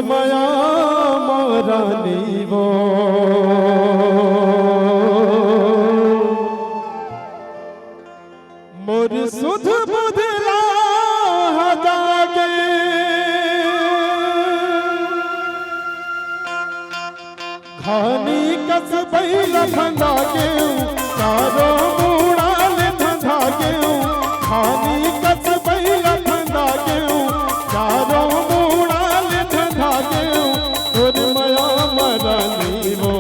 माया मारा नीवो मोर सुध बुधला जागे घानी कस बैला धंधा के तारो मुड़ाल धंधा के घानी कस बैला धंधा के तारो मुड़ाल धंधा के मोर माया मारा नीवो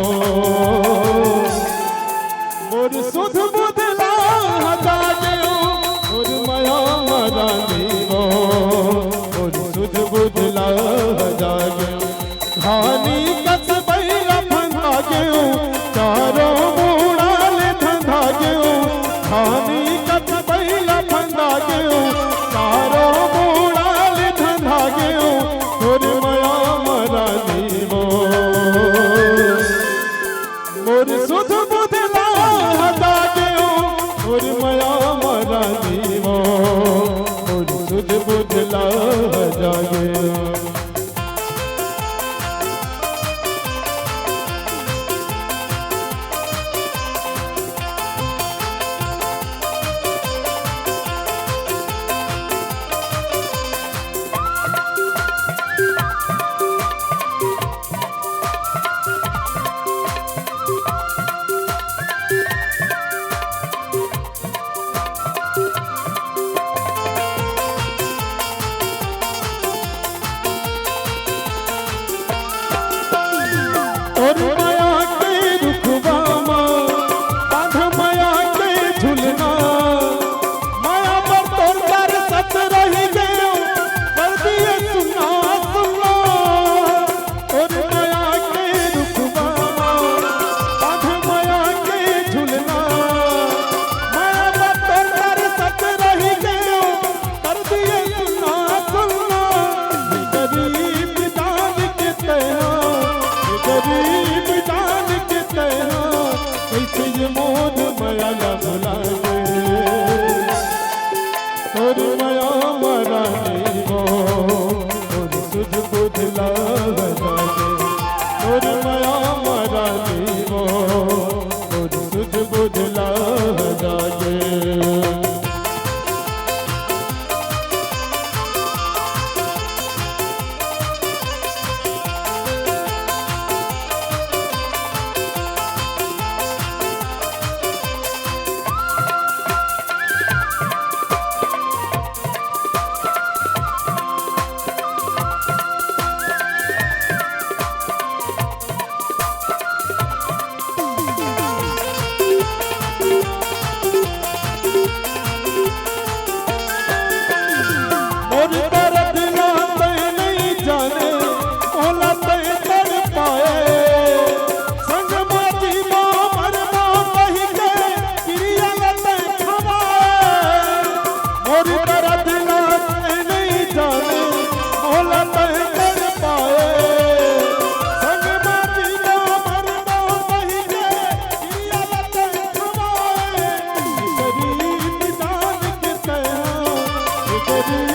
मोर सुध बुधला जागे मोर माया मारा नीवो मोर सुध बुधला जागे घानी कस बैला धंधा के तारो मुड़ाल धंधा के घानी कस बैला धंधा के तारो मुड़ाल धंधा के मोर माया मारा नीवो मोर सुध बुधला जागे मोर माया मारा नीवो मोर सुध बुधला जागे और माया के रुखवा बांध माया के झुलना माया पर तोर कर सत रही गयो कर दिए सुना सुना और माया के रुखवा बांध माया के झुलना माया पर तोर कर सत रही गयो कर दिए सुना सुना गरीब दान के तेरा गरीब जान के तेरा कैसे ये मोद माया न भुलाए तोर माया मारा नीवो तोर सुध बुधला जागे तोर माया मारा नीवो तोर सुध बुधला जागे मोर दर्द ना तै नहीं जाने ओला तै कर पाए संग माजी मर कही के क्रिया तै खवाए मोर दर्द ना तै नहीं जाने ओला तै कर पाए संग माजी मर कही के क्रिया तै खवाए गरीब जान के तेरा गरीब